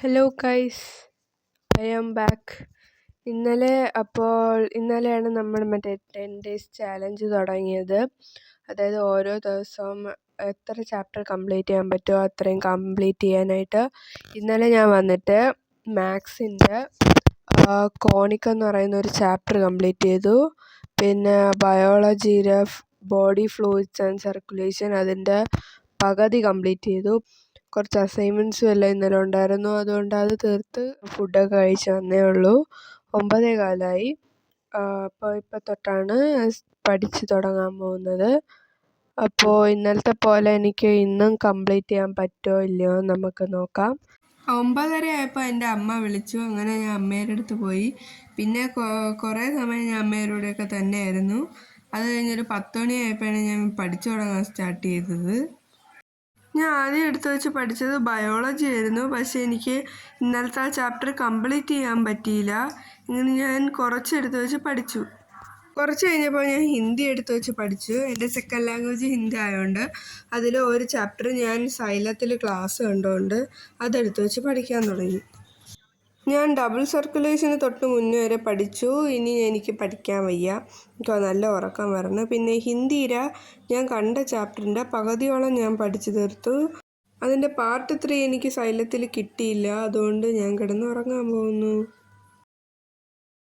Hello guys, I am back. ഇന്നലെയാണ് നമ്മൾ മറ്റേ 10 ഡേയ്സ് ചാലഞ്ച് തുടങ്ങിയത്. അതായത് ഓരോ ദിവസവും എത്ര ചാപ്റ്റർ കംപ്ലീറ്റ് ചെയ്യാൻ പറ്റുമോ അത്രയും കംപ്ലീറ്റ് ചെയ്യാനായിട്ട്. ഇന്നലെ ഞാൻ വന്നിട്ട് മാത്സിൻ്റെ കോണിക് എന്ന് പറയുന്ന ഒരു ചാപ്റ്റർ കംപ്ലീറ്റ് ചെയ്തു. പിന്നെ ബയോളജിയുടെ ബോഡി ഫ്ലൂയിഡ്സ് ആൻഡ് സർക്കുലേഷൻ അതിൻ്റെ പകുതി കംപ്ലീറ്റ് ചെയ്തു. കുറച്ച് അസൈൻമെൻറ്റ്സും എല്ലാം ഇന്നലെ ഉണ്ടായിരുന്നു. അതുകൊണ്ട് അത് തീർത്ത് ഫുഡൊക്കെ കഴിച്ച് വന്നേ ഉള്ളൂ. 9:15 അപ്പോൾ ഇപ്പം തൊട്ടാണ് പഠിച്ച് തുടങ്ങാൻ പോകുന്നത്. അപ്പോൾ ഇന്നലത്തെ പോലെ എനിക്ക് ഇന്നും കംപ്ലീറ്റ് ചെയ്യാൻ പറ്റുമോ ഇല്ലയോ നമുക്ക് നോക്കാം. 9:30 ആയപ്പോൾ എൻ്റെ അമ്മ വിളിച്ചു. അങ്ങനെ ഞാൻ അമ്മയുടെ അടുത്ത് പോയി. പിന്നെ കുറേ സമയം ഞാൻ അമ്മയുടെ കൂടെയൊക്കെ തന്നെയായിരുന്നു. അത് കഴിഞ്ഞൊരു 10 മണിയായപ്പോഴാണ് ഞാൻ പഠിച്ചു തുടങ്ങാൻ സ്റ്റാർട്ട് ചെയ്തത്. ഞാൻ ആദ്യം എടുത്തു വെച്ച് പഠിച്ചത് ബയോളജി ആയിരുന്നു. പക്ഷേ എനിക്ക് ഇന്നലത്തെ ആ ചാപ്റ്റർ കംപ്ലീറ്റ് ചെയ്യാൻ പറ്റിയില്ല. ഇങ്ങനെ ഞാൻ കുറച്ച് എടുത്തു വെച്ച് പഠിച്ചു. കുറച്ച് കഴിഞ്ഞപ്പോൾ ഞാൻ ഹിന്ദി എടുത്തു വെച്ച് പഠിച്ചു. എൻ്റെ സെക്കൻഡ് ലാംഗ്വേജ് ഹിന്ദി ആയതുകൊണ്ട് അതിൽ ഒരു ചാപ്റ്റർ ഞാൻ സൈലത്തിൽ ക്ലാസ് കണ്ടുകൊണ്ട് അതെടുത്ത് വെച്ച് പഠിക്കാൻ തുടങ്ങി. ഞാൻ ഡബിൾ സർക്കുലേഷന് തൊട്ട് മുന്നേ വരെ പഠിച്ചു. ഇനി എനിക്ക് പഠിക്കാൻ വയ്യ, എനിക്ക് നല്ല ഉറക്കം വരണം. പിന്നെ ഹിന്ദിയുടെ ഞാൻ കണ്ട ചാപ്റ്ററിൻ്റെ പകുതിയോളം ഞാൻ പഠിച്ചു തീർത്തു. അതിൻ്റെ പാർട്ട് 3 എനിക്ക് സൈലത്തിൽ കിട്ടിയില്ല. അതുകൊണ്ട് ഞാൻ കിടന്ന് ഉറങ്ങാൻ പോകുന്നു.